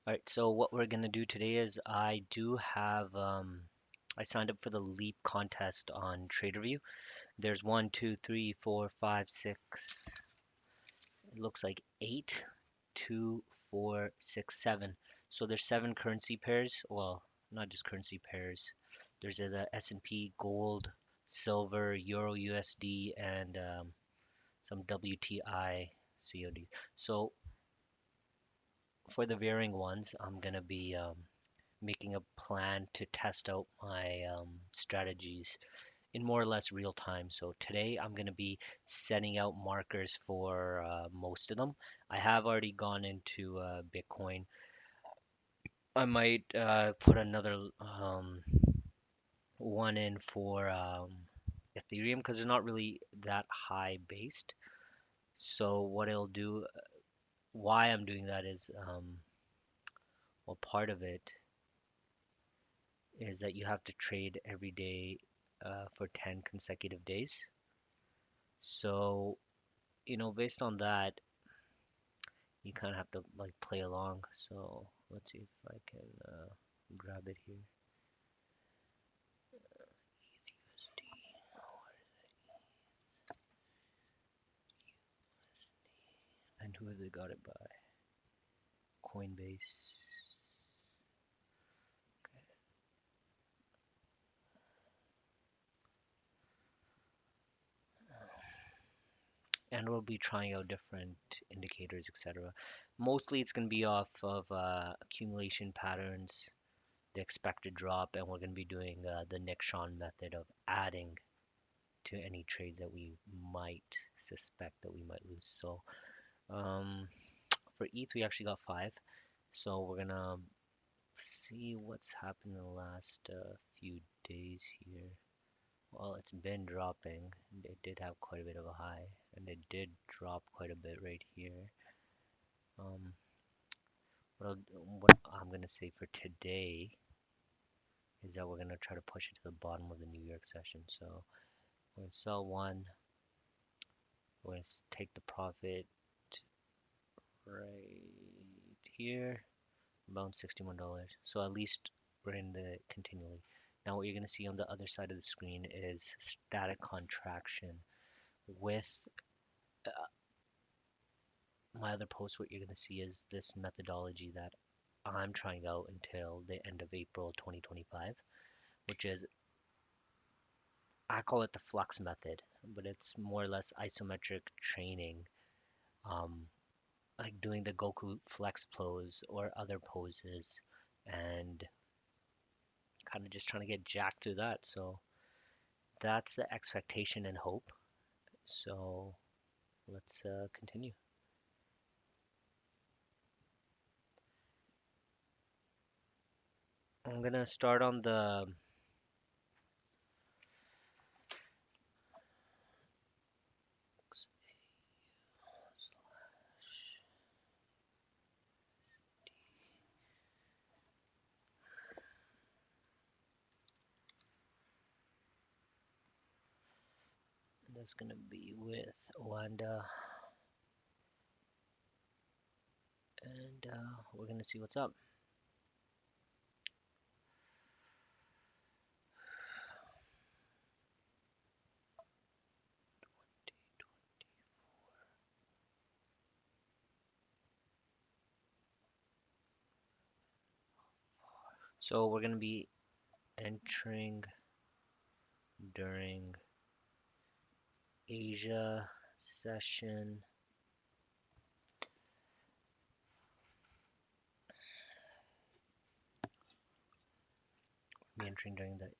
All right, so what we're gonna do today is I signed up for the Leap contest on TraderView. There's one, two, three, four, five, six. It looks like eight, two, four, six, seven. So there's seven currency pairs. Well, not just currency pairs. There's the S&P gold, silver, Euro USD, and some WTI COD. So for the varying ones, I'm gonna be making a plan to test out my strategies in more or less real time. So today I'm going to be setting out markers for most of them. I have already gone into Bitcoin. I might put another one in for Ethereum because they're not really that high based. So what I'll do, why I'm doing that is, well, part of it is that you have to trade every day for 10 consecutive days. So, based on that, you kind of have to like play along. So let's see if I can grab it here. And who have they got it by? Coinbase. And we'll be trying out different indicators, etc. Mostly it's going to be off of accumulation patterns, the expected drop, and we're going to be doing the Nick Sean method of adding to any trades that we might suspect that we might lose. So um, for ETH, we actually got five. So we're gonna see what's happened in the last few days here. Well, it's been dropping. It did have quite a bit of a high, and it did drop quite a bit right here. Um, what I'm gonna say for today is that we're gonna try to push it to the bottom of the New York session. So we're gonna sell one. We're gonna take the profit right here, about $61. So at least we're in the continually. Now what you're going to see on the other side of the screen is static contraction. With my other post, what you're going to see is this methodology that I'm trying out until the end of April 2025, which is, I call it the flux method, but it's more or less isometric training, um, like doing the Goku flex pose or other poses, and kind of just trying to get jacked through that. So that's the expectation and hope. So let's continue. I'm gonna start on the that's gonna be with Wanda, and we're gonna see what's up. So we're gonna be entering during Asia session. Be entering during the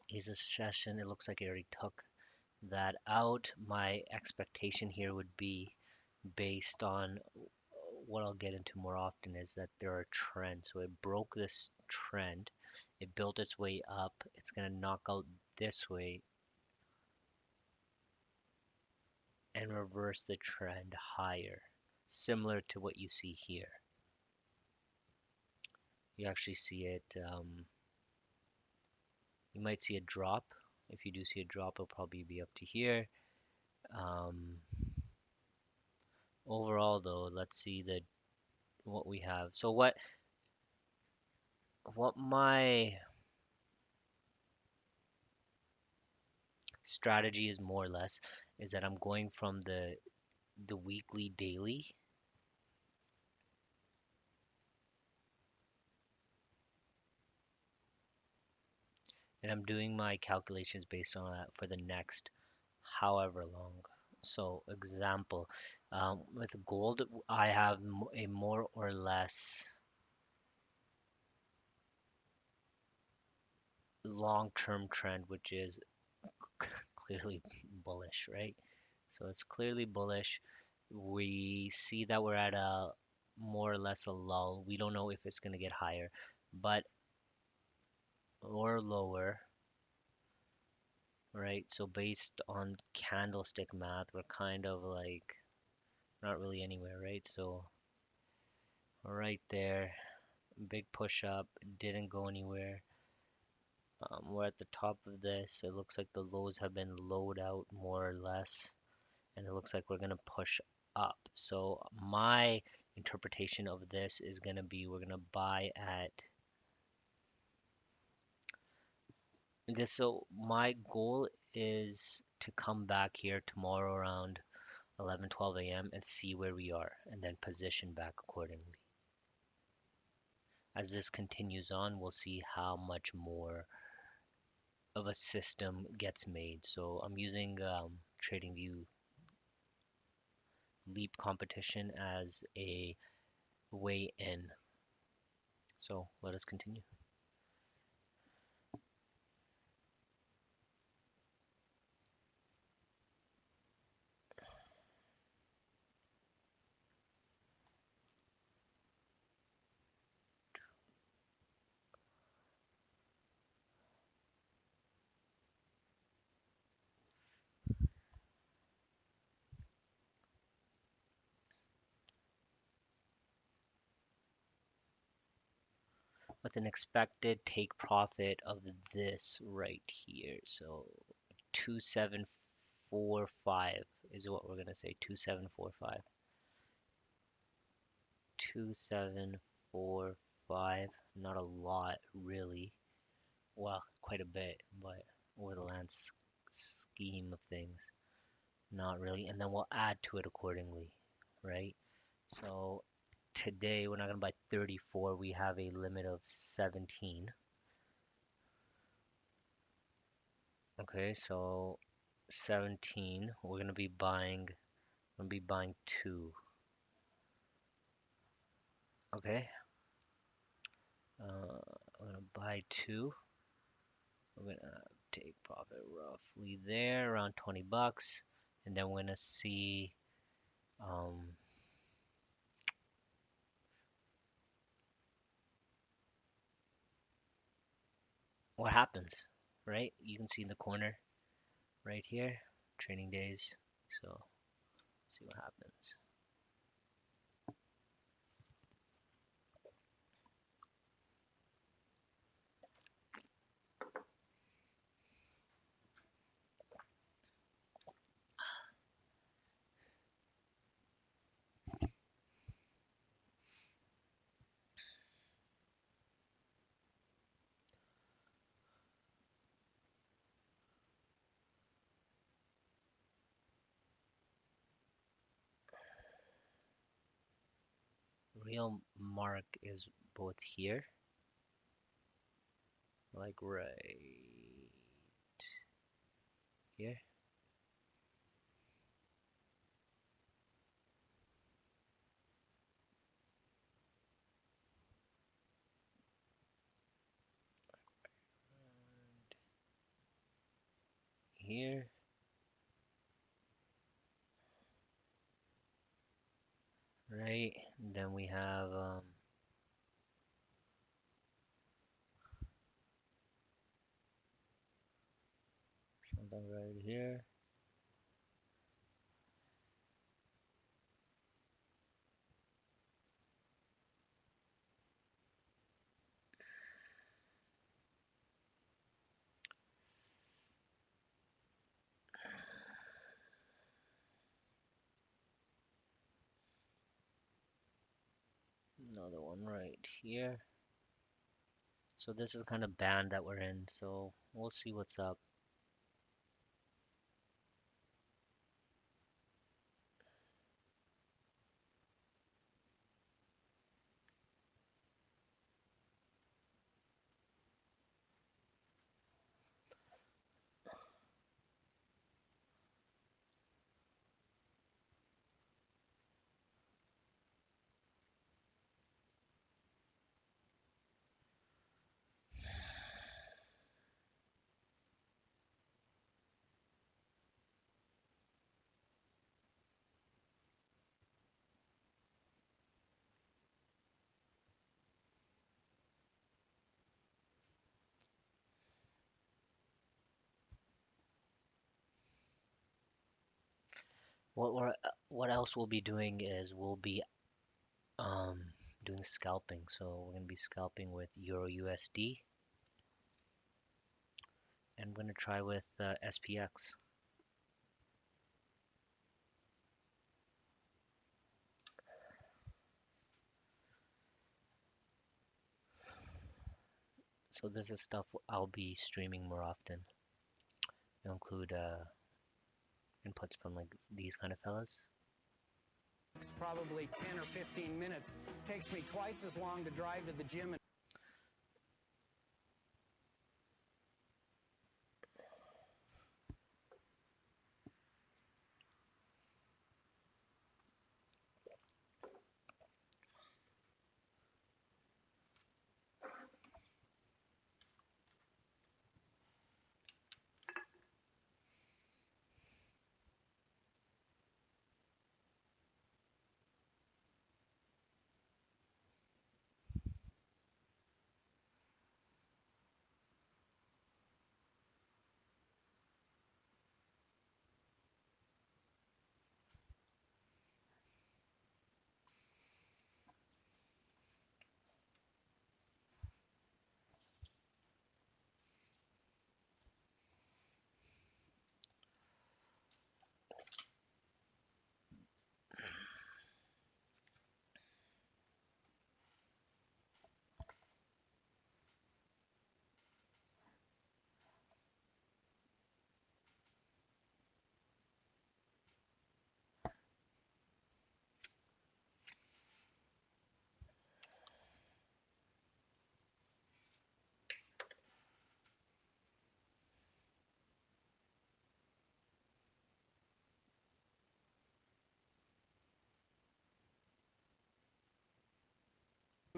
Asia session. It looks like I already took that out. My expectation here would be based on what I'll get into more often is that there are trends. So it broke this trend, it built its way up, it's going to knock out this way and reverse the trend higher, similar to what you see here. You actually see it, you might see a drop. If you do see a drop, it'll probably be up to here. Um, Overall, though, let's see the what we have. So what my strategy is more or less is that I'm going from the weekly daily, and I'm doing my calculations based on that for the next however long. So example, with gold, I have a more or less long-term trend, which is clearly bullish, right? So it's clearly bullish. We see that we're at a more or less a lull. We don't know if it's going to get higher, but or lower, right? So based on candlestick math, we're kind of like not really anywhere, right? So right there, big push up, didn't go anywhere. We're at the top of this. It looks like the lows have been lowered out more or less, and it looks like we're gonna push up. So my interpretation of this is gonna be we're gonna buy at this. So my goal is to come back here tomorrow around 11, 12 a.m. and see where we are and then position back accordingly. As this continues on, we'll see how much more of a system gets made. So I'm using TradingView Leap competition as a way in. So let us continue. With an expected take profit of this right here. So 2745 is what we're going to say. 2745. 2745. Not a lot, really. Well, quite a bit, but over the land scheme of things, not really. And then we'll add to it accordingly, right? So today we're not going to buy 34. We have a limit of 17. Okay, so 17. We're gonna be buying. I'm gonna be buying two. Okay. I'm gonna buy two. We're gonna take profit roughly there around 20 bucks, and then we're gonna see um, what happens. Right? You can see in the corner right here, training days. So see what happens. Real mark is both here, like right here. Here, right? And then we have something right here. another one right here. So this is kind of band that we're in, so we'll see what's up. What else we'll be doing is we'll be um doing scalping. So we're gonna be scalping with Euro USD, and I'm gonna try with SPX. So this is stuff I'll be streaming more often. It'll include inputs from like these kind of fellas. Probably 10 or 15 minutes. Takes me twice as long to drive to the gym.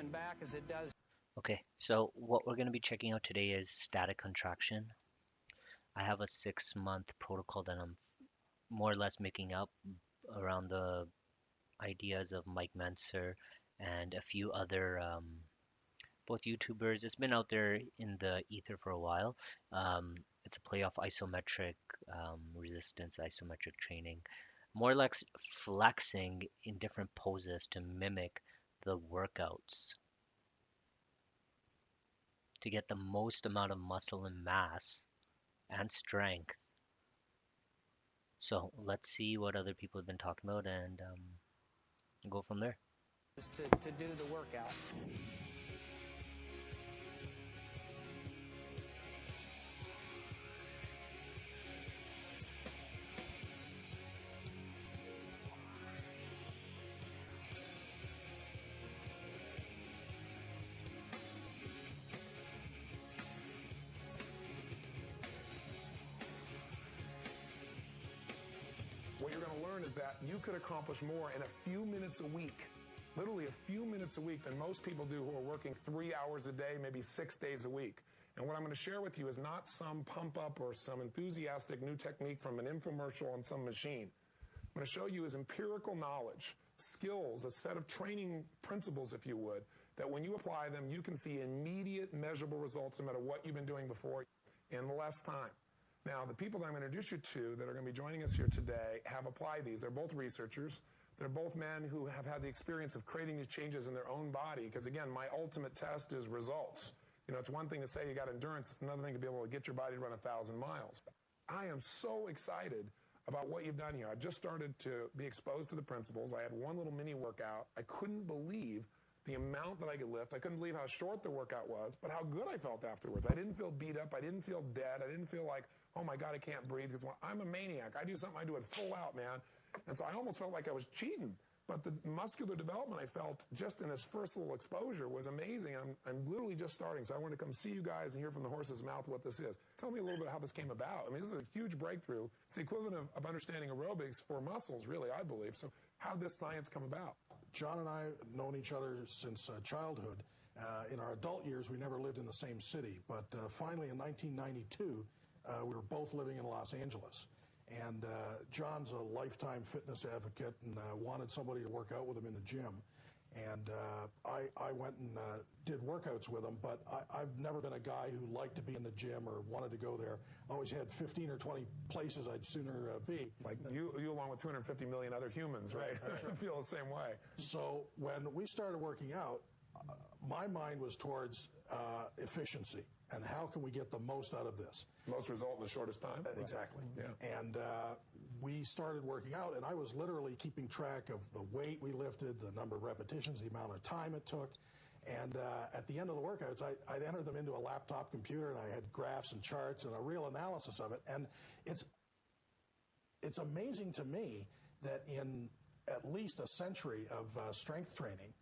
And back as it does. Okay, so what we're gonna be checking out today is static contraction. I have a 6-month protocol that I'm more or less making up around the ideas of Mike Menser and a few other both YouTubers. It's been out there in the ether for a while. It's a play off isometric resistance, isometric training, more or less flexing in different poses to mimic the workouts to get the most amount of muscle and mass and strength. So let's see what other people have been talking about and go from there. To do the workout. What you're going to learn is that you could accomplish more in a few minutes a week, literally a few minutes a week, than most people do who are working 3 hours a day, maybe 6 days a week. And what I'm going to share with you is not some pump up or some enthusiastic new technique from an infomercial on some machine. I'm going to show you is empirical knowledge, skills, a set of training principles, if you would, that when you apply them, you can see immediate measurable results no matter what you've been doing before in less time. Now, the people that I'm going to introduce you to that are going to be joining us here today have applied these. They're both researchers. They're both men who have had the experience of creating these changes in their own body because, again, my ultimate test is results. You know, it's one thing to say you got endurance. It's another thing to be able to get your body to run 1,000 miles. I am so excited about what you've done here. I just started to be exposed to the principles. I had one little mini workout. I couldn't believe the amount that I could lift. I couldn't believe how short the workout was, but how good I felt afterwards. I didn't feel beat up. I didn't feel dead. I didn't feel like, oh my God, I can't breathe. Because when I'm a maniac, I do something, I do it full out, man. And so I almost felt like I was cheating. But the muscular development I felt just in this first little exposure was amazing. I'm literally just starting, so I want to come see you guys and hear from the horse's mouth what this is. Tell me a little bit how this came about. I mean, this is a huge breakthrough. It's the equivalent of understanding aerobics for muscles, really, I believe. So how did this science come about? John and I have known each other since childhood. In our adult years, we never lived in the same city. But finally, in 1992, we were both living in Los Angeles. And John's a lifetime fitness advocate and wanted somebody to work out with him in the gym. And I went and did workouts with him, but I've never been a guy who liked to be in the gym or wanted to go there. Always had 15 or 20 places I'd sooner be. Like you along with 250 million other humans, right? I feel the same way. So when we started working out, my mind was towards efficiency and how can we get the most out of this. Most result in the shortest time? Exactly. Yeah. And we started working out, and I was literally keeping track of the weight we lifted, the number of repetitions, the amount of time it took. And at the end of the workouts, I'd enter them into a laptop computer, and I had graphs and charts and a real analysis of it. And it's amazing to me that in at least a century of strength training,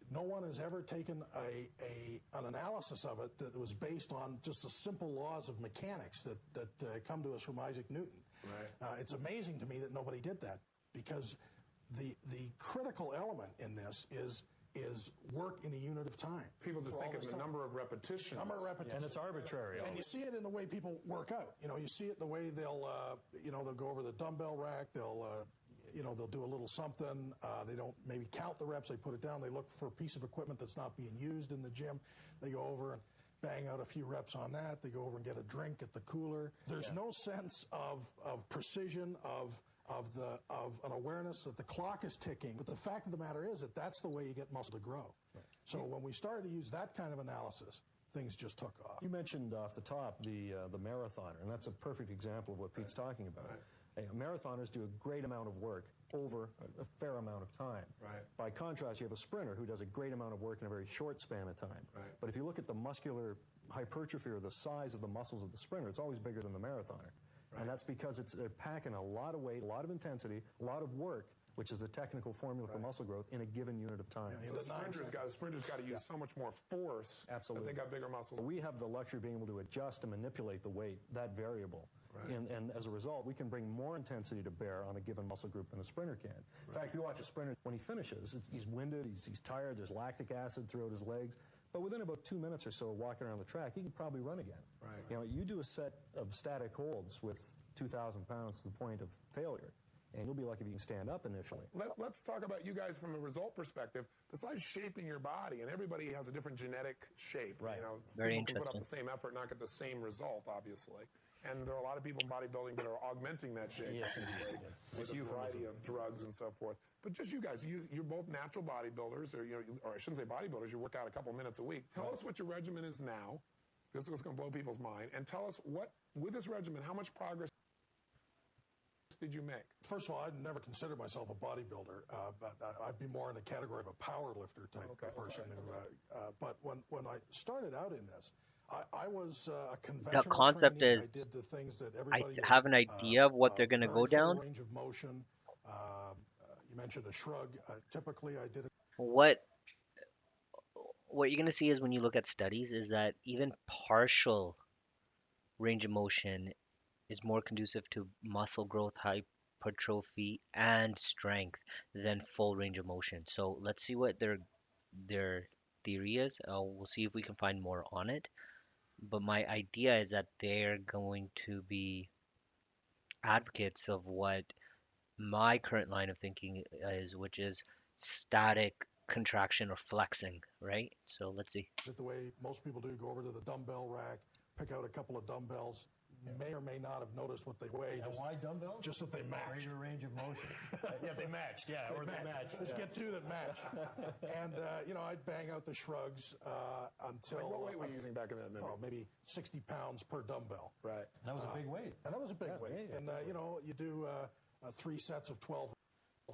no one has ever taken an analysis of it that was based on just the simple laws of mechanics that come to us from Isaac Newton. Right. It's amazing to me that nobody did that, because the critical element in this is work in a unit of time. People just think of the number of repetitions. Number of repetitions. And it's arbitrary. And you see it in the way people work out. You know, you see it in the way they'll go over the dumbbell rack. They'll do a little something. They don't maybe count the reps. They put it down. They look for a piece of equipment that's not being used in the gym. They go over and bang out a few reps on that. They go over and get a drink at the cooler. There's no sense of precision, of an awareness that the clock is ticking. But the fact of the matter is that that's the way you get muscle to grow. Right. So when we started to use that kind of analysis, things just took off. You mentioned off the top the marathoner, and that's a perfect example of what Pete's talking about. Right. Marathoners do a great amount of work over a fair amount of time. Right. By contrast, you have a sprinter who does a great amount of work in a very short span of time. Right. But if you look at the muscular hypertrophy or the size of the muscles of the sprinter, it's always bigger than the marathoner. Right. And that's because they're packing a lot of weight, a lot of intensity, a lot of work, which is the technical formula for muscle growth in a given unit of time. Yeah, the sprinter's got to use so much more force. Absolutely. That they got bigger muscles. We have the luxury of being able to adjust and manipulate the weight, that variable. Right. And as a result, we can bring more intensity to bear on a given muscle group than a sprinter can. In fact, if you watch a sprinter, when he finishes, he's winded, he's tired, there's lactic acid throughout his legs. But within about 2 minutes or so walking around the track, he can probably run again. Right. You know, you do a set of static holds with 2,000 pounds to the point of failure, and you'll be lucky if you can stand up initially. Let's talk about you guys from a result perspective. Besides shaping your body, and everybody has a different genetic shape. Right. You know, Very people can put up interesting. the same effort, not get the same result, obviously. And there are a lot of people in bodybuilding that are augmenting that shape, Yes, obviously, with a variety of drugs and so forth. But just you guys, you're both natural bodybuilders, or I shouldn't say bodybuilders. You work out a couple minutes a week. Tell us what your regimen is now. This is going to blow people's mind. And tell us with this regimen, how much progress did you make? First of all, I'd never considered myself a bodybuilder, but I'd be more in the category of a power lifter type of person. But when I started out in this, I was a conventional The concept trainee. is, I did the things that I everybody have an idea of what they're going to very go full down. range of motion. You mentioned a shrug. Typically, I did it. What you're going to see is when you look at studies is that even partial range of motion is more conducive to muscle growth, hypertrophy, and strength than full range of motion. So let's see what their theory is. We'll see if we can find more on it. But my idea is that they're going to be advocates of what my current line of thinking is, which is static contraction or flexing, right? So let's see. The way most people do, go over to the dumbbell rack, pick out a couple of dumbbells. May or may not have noticed what they weigh. And why dumbbells? Just that they match. Greater range of motion. Yeah, they matched. Yeah, They match. Just get two that match. And, I'd bang out the shrugs until... Like what weight were you using back in that minute? Maybe 60 pounds per dumbbell. Right. That was a big weight. And that was a big weight. Yeah. And, you do 3 sets of 12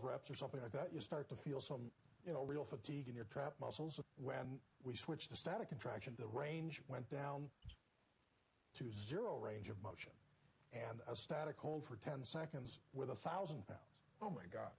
reps or something like that. You start to feel some real fatigue in your trap muscles. When we switched to static contraction, the range went down to 0 range of motion and a static hold for 10 seconds with 1,000 pounds. Oh my God.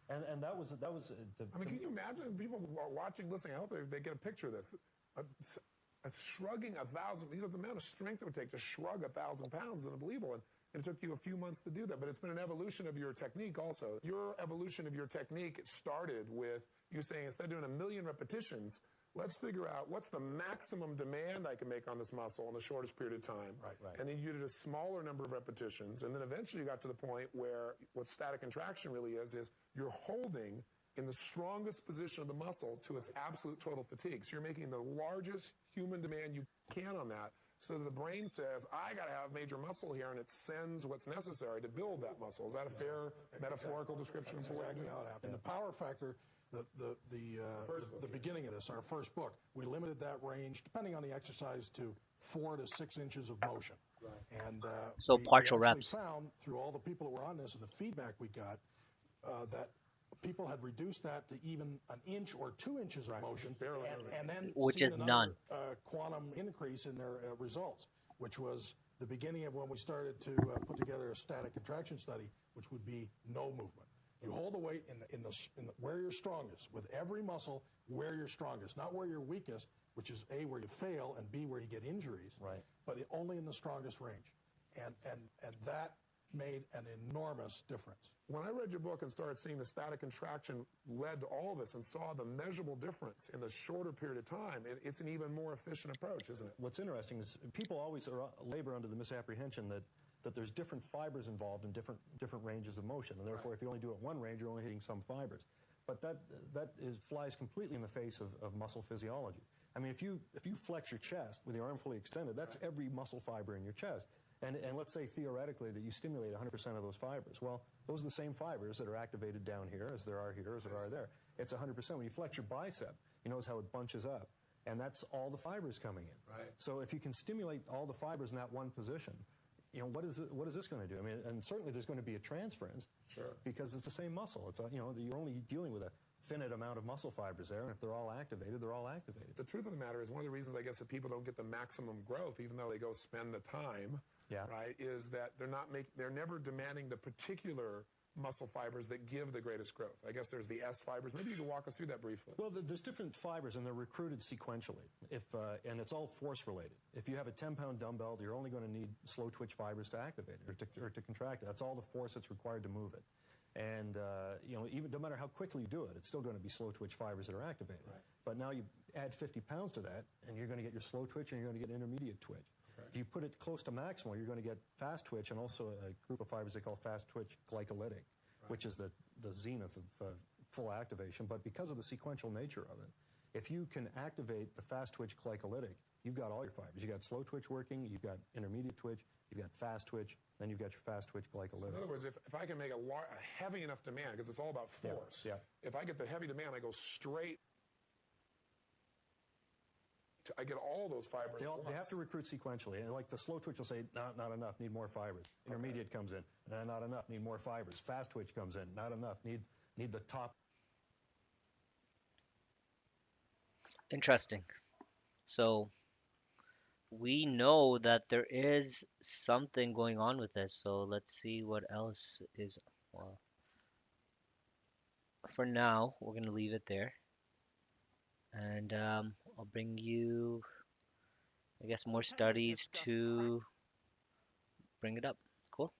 And that was I mean, can you imagine people watching, listening? I hope they get a picture of this. A shrugging 1,000, the amount of strength it would take to shrug 1,000 pounds is unbelievable. And it took you a few months to do that, but it's been an evolution of your technique also. Your evolution of your technique started with you saying, instead of doing 1,000,000 repetitions, let's figure out what's the maximum demand I can make on this muscle in the shortest period of time. Right. And then you did a smaller number of repetitions, and then eventually you got to the point where what static contraction really is you're holding in the strongest position of the muscle to its absolute total fatigue. So you're making the largest human demand you can on that. So the brain says, I got to have major muscle here, and it sends what's necessary to build that muscle. Is that a fair metaphorical description? That's exactly how it happened. In the Power Factor, the beginning of this, our first book, we limited that range, depending on the exercise, to 4 to 6 inches of motion. Right. And so partial we reps. found through all the people that were on this and the feedback we got that people had reduced that to even 1 inch or 2 inches of motion, and then which seen is none. Quantum increase in their results, which was the beginning of when we started to put together a static contraction study, which would be no movement. You hold the weight in the where you're strongest, with every muscle where you're strongest, not where you're weakest, which is A, where you fail, and B, where you get injuries, right. but only in the strongest range. And that made an enormous difference. When I read your book and started seeing the static contraction led to all this and saw the measurable difference in the shorter period of time, it's an even more efficient approach, isn't it? What's interesting is people always labor under the misapprehension that there's different fibers involved in different ranges of motion, and therefore if you only do it one range, you're only hitting some fibers. But that flies completely in the face of muscle physiology. I mean, if you flex your chest with your arm fully extended, that's every muscle fiber in your chest. And let's say theoretically that you stimulate 100% of those fibers. Well, those are the same fibers that are activated down here as there are here as there are there. It's 100%. When you flex your bicep, you notice how it bunches up. And that's all the fibers coming in. Right. So if you can stimulate all the fibers in that one position, what is this going to do? I mean, and certainly there's going to be a transference. Sure. Because it's the same muscle. It's you're only dealing with a finite amount of muscle fibers there, and if they're all activated, they're all activated. The truth of the matter is one of the reasons I guess that people don't get the maximum growth, even though they go spend the time, right, is that they're never demanding the particular muscle fibers that give the greatest growth. I guess there's the S fibers. Maybe you can walk us through that briefly. Well, there's different fibers, and they're recruited sequentially. And it's all force related. If you have a 10-pound dumbbell, you're only going to need slow twitch fibers to activate it or to contract it. That's all the force that's required to move it. And even no matter how quickly you do it, it's still going to be slow twitch fibers that are activated. Right. But now you add 50 pounds to that, and you're going to get your slow twitch, and you're going to get intermediate twitch. Right. If you put it close to maximal, you're going to get fast twitch, and also a group of fibers they call fast twitch glycolytic, which is the zenith of full activation. But because of the sequential nature of it, if you can activate the fast twitch glycolytic, you've got all your fibers. You've got slow twitch working, you've got intermediate twitch, you've got fast twitch, then you've got your fast twitch glycolytic. So in other words, if I can make a heavy enough demand, because it's all about force, if I get the heavy demand, I go straight. I get all those fibers. They have to recruit sequentially. And like the slow twitch will say, not enough, need more fibers. Intermediate comes in, not enough, need more fibers. Fast twitch comes in, not enough, need the top. Interesting. So we know that there is something going on with this. So let's see what else is. Well, for now, we're going to leave it there. And I'll bring you, I guess, more studies to bring it up. Cool.